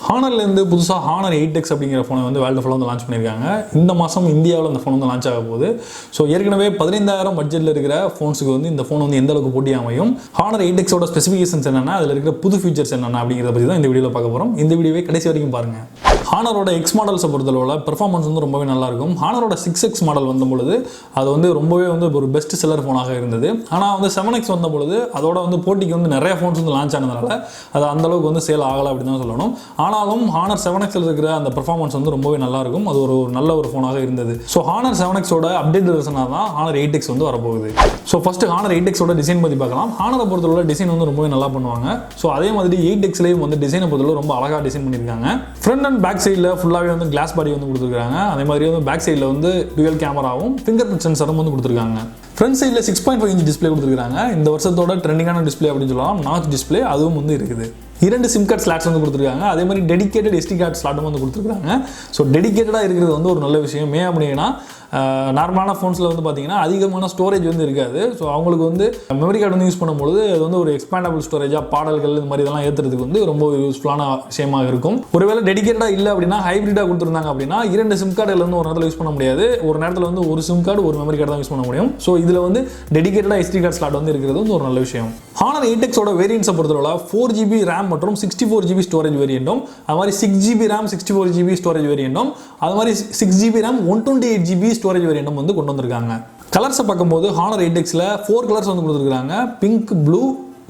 ஹானர்லேருந்து புதுசாக honour 8X அப்படிங்கிற ஃபோனை வந்து வேர்ல்டு ஃபுல்லாக வந்து லான்ச் பண்ணியிருக்காங்க. இந்த மாதம் இந்தியாவில் அந்த ஃபோன் வந்து லான்ச் ஆக போகுது. ஸோ ஏற்கனவே 15,000 பட்ஜெட்டில் இருக்கிற ஃபோன்ஸுக்கு வந்து இந்த ஃபோன் வந்து எந்த அளவுக்கு போட்டி அமையும், ஹானர் 8Xோட ஸ்பெசிஃபிகேஷன்ஸ் என்னென்ன, அதில் இருக்கிற புது ஃபீச்சர்ஸ் என்னென்ன அப்படிங்கிறத பற்றி தான் இந்த வீடியோவில் பார்க்க போகிறோம். இந்த வீடியோவை கடைசி வரைக்கும் பாருங்கள். ஹானரோட எக்ஸ் மாடல்ஸை பொறுத்தளவில் பெர்ஃபார்மன்ஸ் வந்து ரொம்பவே நல்லாயிருக்கும். ஹானரோட 6X மாடல் வந்த பொழுது அது வந்து ரொம்பவே வந்து ஒரு பெஸ்ட் செல்லர் ஃபோனாக இருந்தது. ஆனால் வந்து 7X வந்த பொழுது அதோட வந்து போட்டிக்கு வந்து நிறைய ஃபோன்ஸ் வந்து லான்ச் ஆனதுனால அது அந்தளவுக்கு வந்து சேல் ஆகலை அப்படின்னு தான் சொல்லணும். ஆனாலும் ஹானர் 7Xல் இருக்கிற அந்த பெர்ஃபார்மன்ஸ் வந்து ரொம்பவே நல்லாயிருக்கும். அது ஒரு நல்ல ஒரு ஃபோனாக இருந்தது. ஸோ ஹானர் 7Xோட அப்டேட் வெர்ஷனாக தான் ஹானர் 8X வந்து வரப்போகுது. ஸோ ஃபஸ்ட்டு ஹானர் 8Xோட டிசைன் பற்றி பார்க்கலாம். ஹானரை பொறுத்தளவு டிசைன் வந்து ரொம்பவே நல்லா பண்ணுவாங்க. ஸோ அதே மாதிரி 8Xலேயும் வந்து டிசைனை பொறுத்தளவு ரொம்ப அழகாக டிசைன் பண்ணியிருக்காங்க. ஃப்ரண்ட் அண்ட் பேக் சைடில் ஃபுல்லாகவே வந்து கிளாஸ் பாடி வந்து கொடுத்துருக்காங்க. அதே மாதிரி வந்து பேக் சைடில் வந்து டுவல் கேமராவும் ஃபிங்கர் பிரிண்ட் சென்சரும் வந்து கொடுத்துருக்காங்க. ஃப்ரண்ட் சைடில் 6.5 இன்ச் டிஸ்பிளே கொடுத்துருக்காங்க. இந்த வருஷத்தோட ட்ரெண்டிங்கான டிஸ்பிளே அப்படின்னு சொல்லலாம். நாச் டிஸ்பிளே அதுவும் வந்து இருக்குது. 2 சிம் கார்டு ஸ்லாட்ஸ் வந்து கொடுத்துருக்காங்க. அதே மாதிரி டெடிகேட்டட் SD கார்டு ஸ்லாட்டும் வந்து கொடுத்துருக்காங்க. ஸோ டெடிகேட்டடாக இருக்கிறது வந்து ஒரு நல்ல விஷயம். ஏன் அப்படின்னா நார்மலான ஃபோன்ஸில் வந்து பார்த்தீங்கன்னா அதிகமான ஸ்டோரேஜ் வந்து இருக்காது. ஸோ அவங்களுக்கு வந்து மெமரி கார்டு வந்து யூஸ் பண்ணும்போது அது வந்து ஒரு எக்ஸ்பேண்டபிள் ஸ்டோரேஜாக பாடல்கள் இந்த மாதிரி இதெல்லாம் ஏற்றுறதுக்கு வந்து ரொம்ப யூஸ்ஃபுல்லான விஷயமாக இருக்கும். ஒருவேளை டெடிகேட்டடாக இல்லை அப்படின்னா ஹைப்ரிட்டாக கொடுத்துருந்தாங்க அப்படின்னா 2 சிம் கார்டில் வந்து ஒரு நேரத்தில் யூஸ் பண்ண முடியாது. ஒரு நேரத்தில் வந்து ஒரு சிம் கார்டு ஒரு மெமரி கார்டு தான் யூஸ் பண்ண முடியும். ஸோ இதில் வந்து டெடிகேட்டடாக SD கார்டு ஸ்லாட் வந்து இருக்கிறது வந்து ஒரு நல்ல விஷயம். ஹானர் 8Xோட வேரியன்ட்ஸை பொறுத்தவரை 4GB RAM மற்றும் 64GB ஸ்டோரேஜ் வேரியண்ட்டும், அது மாதிரி 6GB RAM 64GB ஸ்டோரேஜ் வேரியண்ட்டும், அது மாதிரி 6GB RAM 128GB ஸ்டோரேஜ் வேரியண்ட்டும் வந்து கொண்டு வந்திருக்காங்க. கலர்ஸை பார்க்கும்போது ஹானர் 8Xல 4 கலர்ஸ் வந்து கொடுத்துருக்காங்க. பிங்க், ப்ளூ,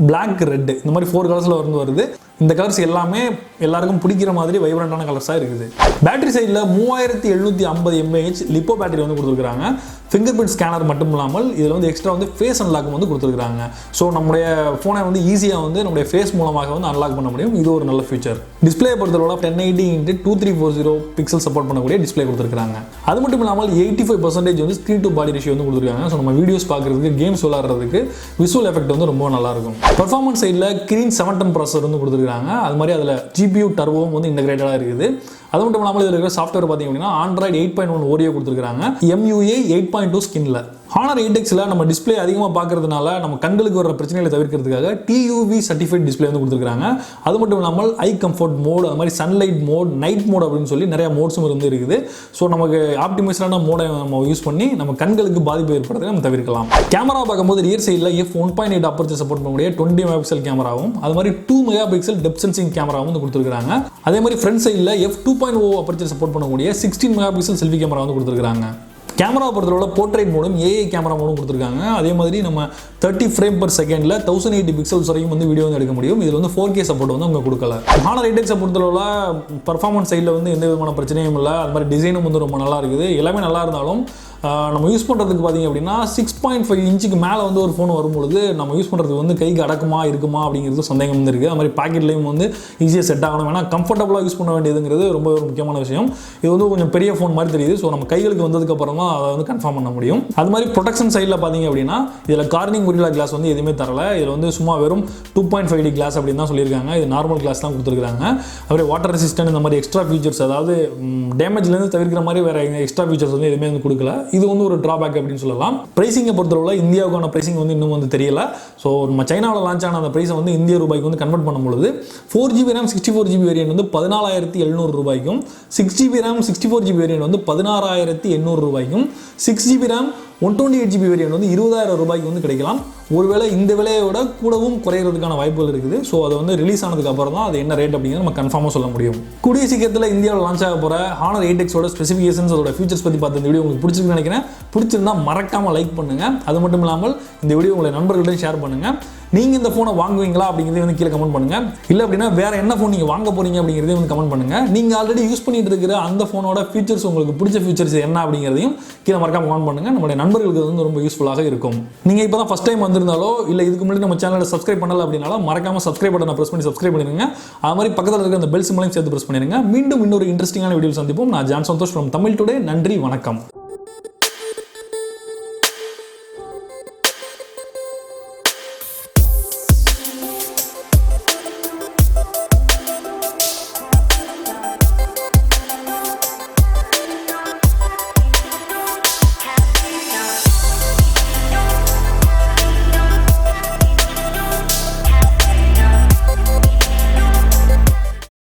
பிளாக், ரெட், இந்த மாதிரி 4 கலர்ஸில் வந்து வருது. இந்த கலர்ஸ் எல்லாமே எல்லாருக்கும் பிடிக்கிற மாதிரி வைப்ரண்டான கலர்ஸாக இருக்குது. பேட்டரி சைடில் 3750 mAh லிப்போ பேட்டரி வந்து கொடுத்துருக்காங்க. ஃபிங்கர் பிரிண்ட் ஸ்கேனர் மட்டும் இல்லாமல் இதில் வந்து எக்ஸ்ட்ரா வந்து ஃபேஸ் அன்லாக் வந்து கொடுத்துருக்காங்க. ஸோ நம்முடைய ஃபோனை வந்து ஈஸியாக வந்து நம்முடைய ஃபேஸ் மூலமாக வந்து அன்லாக் பண்ண முடியும். இது ஒரு நல்ல ஃபீச்சர். டிஸ்பிளே பொறுத்தவரை 1080x2340 பிக்சல் சப்போர்ட் பண்ணக்கூடிய டிஸ்பிளே கொடுத்துருக்காங்க. அது மட்டும் இல்லாமல் 85% வந்து ஸ்க்ரீன் டு பாடி ரேஷியோ வந்து கொடுத்துருக்காங்க. ஸோ நம்ம வீடியோஸ் பார்க்குறதுக்கு, கேம்ஸ் விளையாடுறதுக்கு விசுவல் எஃபெக்ட் வந்து ரொம்ப நல்லாயிருக்கும். பர்ஃபார்மன்ஸ் சைடில் கிரீன் 710 ப்ராசஸர் வந்து கொடுத்துருக்காங்க. அது மாதிரி அதில் GPU டர்போவும் வந்து இன்டகிரேட்டடாக இருக்குது. அது மட்டும் இல்லாமல் இதில் இருக்கிற சாஃப்ட்வேர் பார்த்தீங்க அப்படின்னா Android 8.1 ஓரியோ கொடுத்துருக்காங்க. MUI 8.2 ஸ்கின்ல. ஹானர் 8Xல நம்ம டிஸ்பிளே அதிகமாக பார்க்கறதுனால நம்ம கண்களுக்கு வர பிரச்சனைகளை தவிர்க்கிறதுக்காக TUV சர்டிஃபைட் டிஸ்பிளே வந்து கொடுத்துருக்காங்க. அது மட்டும் இல்லாமல் ஐ கம்ஃபர்ட் மோட், அது மாதிரி சன்லைட் மோட், நைட் மோட் அப்படின்னு சொல்லி நிறைய மோட்ஸும் வந்து இருக்குது. ஸோ நமக்கு ஆப்டிமைஸ்டான மோடை நம்ம யூஸ் பண்ணி நம்ம கண்களுக்கு பாதிப்பு ஏற்படுறதை நம்ம தவிர்க்கலாம். கேமரா பார்க்கும்போது ரியர் சைடில் f1.8 அப்பர்ச்சர் சப்போர்ட் பண்ணக்கூடிய 20 மெகாபிக்சல் கேமராவும், அது மாதிரி 2 மெகாபிக்சல் டெப்த் சென்சிங் கேமராவும் வந்து கொடுத்துருக்காங்க. அதே மாதிரி ஃப்ரண்ட் சைடில் f2.0 அப்பர்ச்சர் சப்போர்ட் பண்ணக்கூடிய 16 மெகாபிக்சல் செல்ஃபி கேமரா வந்து கொடுத்துருக்காங்க. கேமரா பொறுத்தவரை போர்ட்ரேட் மோடும் AI கேமரா மோடும் கொடுத்துருக்காங்க. அதே மாதிரி நம்ம 30 ஃப்ரேம் பர் செகண்டில் 1080 பிக்சல்ஸ் வரைக்கும் வந்து வீடியோ வந்து எடுக்க முடியும். இதில் வந்து 4K சப்போர்ட் வந்து அவங்க கொடுக்கல. ஹானர் 8X பொறுத்தளவில் பர்ஃபார்மன்ஸ் சைடில் வந்து எந்த விதமான பிரச்சனையும் இல்லை. அது மாதிரி டிசைனும் வந்து ரொம்ப நல்லா இருக்குது. எல்லாமே நல்லா இருந்தாலும் நம்ம யூஸ் பண்ணுறதுக்கு பார்த்தீங்க அப்படின்னா 6.5 இன்ச்சுக்கு மேலே வந்து ஒரு ஃபோன் வரும்பொழுது நம்ம யூஸ் பண்ணுறதுக்கு வந்து கைக்கு அடக்குமா இருக்குமா அப்படிங்கிறது சந்தேகம் வந்து இருக்குது. அது மாதிரி பாக்கெட்லேயும் வந்து ஈஸியாக செட் ஆகணும். ஏன்னா கம்ஃபர்டபுளாக யூஸ் பண்ண வேண்டியதுங்கிறது ரொம்ப ஒரு முக்கியமான விஷயம். இது வந்து கொஞ்சம் பெரிய ஃபோன் மாதிரி தெரியுது. ஸோ நம்ம கைகளுக்கு வந்ததுக்கப்புறம் தான் அதை வந்து கன்ஃபார்ம் பண்ண முடியும். அது மாதிரி ப்ரொடெக்ஷன் சைடில் பார்த்தீங்க அப்படின்னா இதில் கார்னிங் கொரில்லா கிளாஸ் வந்து எதுவுமே தரல. இதில் வந்து சும்மா வெறும் 2.5D கிளாஸ் அப்படின்னு தான் சொல்லியிருக்காங்க. இது நார்மல் கிளாஸ் தான் கொடுத்துருக்காங்க. அப்படியே வாட்டர் ரெசிஸ்டன்ட் இந்த மாதிரி எக்ஸ்ட்ரா ஃபீச்சர்ஸ், அதாவது டேமேஜ்லேருந்து தவிர்க்கிற மாதிரி வேறு எக்ஸ்ட்ரா ஃபீச்சர்ஸ் வந்து எதுவுமே வந்து கொடுக்கல. இது வந்து ஒரு டிராபேக் அப்படின்னு சொல்லலாம். பிரைசிங்கை பொறுத்தவரை இந்தியாவுக்கான பிரைசிங் வந்து இன்னும் வந்து தெரியல. ஸோ நம்ம சைனாவில் லான்ச் ஆன அந்த பிரைஸை வந்து இந்திய ரூபாய்க்கு வந்து கன்வெர்ட் பண்ணும்பொழுது 4GB RAM 64GB வேரியன்ட் வந்து 14,700 ரூபாய்க்கும், 6GB RAM 64GB வேரியன்ட் வந்து 16,800 ரூபாய்க்கும், 6GB RAM 128GB வேரியன்ட் வந்து 20,000 ரூபாய்க்கு வந்து கிடைக்கலாம். ஒருவேளை இந்த விலையோட கூடவும் குறையிறதுக்கான வாய்ப்புகள் இருக்குது. ஸோ அது வந்து ரிலீஸ் ஆனதுக்கு அப்புறம் தான் அது என்ன ரேட் அப்படிங்கிறது நம்ம கன்ஃபார்மாக சொல்ல முடியும். கூடிய சீக்கிரத்தில் இந்தியாவில் லான்ச் ஆக போகிற ஹானர் 8Xோட ஸ்பெசிஃபிகேஷன்ஸ், அதோட ஃபீச்சர்ஸ் பற்றி பார்த்த இந்த வீடியோ உங்களுக்கு பிடிச்சிருக்குன்னு நினைக்கிறேன். பிடிச்சிருந்தா மறக்காமல் லைக் பண்ணுங்கள். அது மட்டும் இல்லாமல் இந்த வீடியோ உங்களை நண்பர்களையும் ஷேர் பண்ணுங்கள். நீங்கள் இந்த ஃபோனை வாங்குவீங்களா அப்படிங்கிறதே வந்து கீழே கமெண்ட் பண்ணுங்கள். இல்லை அப்படின்னா வேறு என்ன ஃபோன் நீங்கள் வாங்க போகிறீங்க அப்படிங்கிறதே வந்து கமெண்ட் பண்ணுங்கள். நீங்கள் ஆல்ரெடி யூஸ் பண்ணிட்டு இருக்கிற அந்த ஃபோனோட ஃபீச்சர்ஸ், உங்களுக்கு பிடிச்ச ஃபீச்சர்ஸ் என்ன அப்படிங்கிறதையும் கீழே மறக்காமல் கமெண்ட் பண்ணுங்கள். நம்மளுடைய நண்பர்களுக்கு வந்து ரொம்ப யூஸ்ஃபுல்லாக இருக்கும். நீங்கள் இப்போ தான் ஃபஸ்ட் டைம் வந்திருந்தாலோ இல்லை இதுக்கு முன்னாடி நம்ம சேனலில் சப்ஸ்கிரைப் பண்ணல அப்படின்னாலும் மறக்காமல் சப்ஸ்கிரைப் பட்டனை ப்ரெஸ் பண்ணி சப்ஸ்கிரைப் பண்ணிடுங்க. அது மாதிரி பக்கத்தில் இருக்கிற அந்த பெல் சிம்பலையும் சேர்த்து ப்ரெஸ் பண்ணிடுங்க. மீண்டும் இன்னொரு இன்ட்ரெஸ்டிங்கான வீடியோ சந்திப்போம். நான் John Santhosh from Tamil today. நன்றி, வணக்கம்.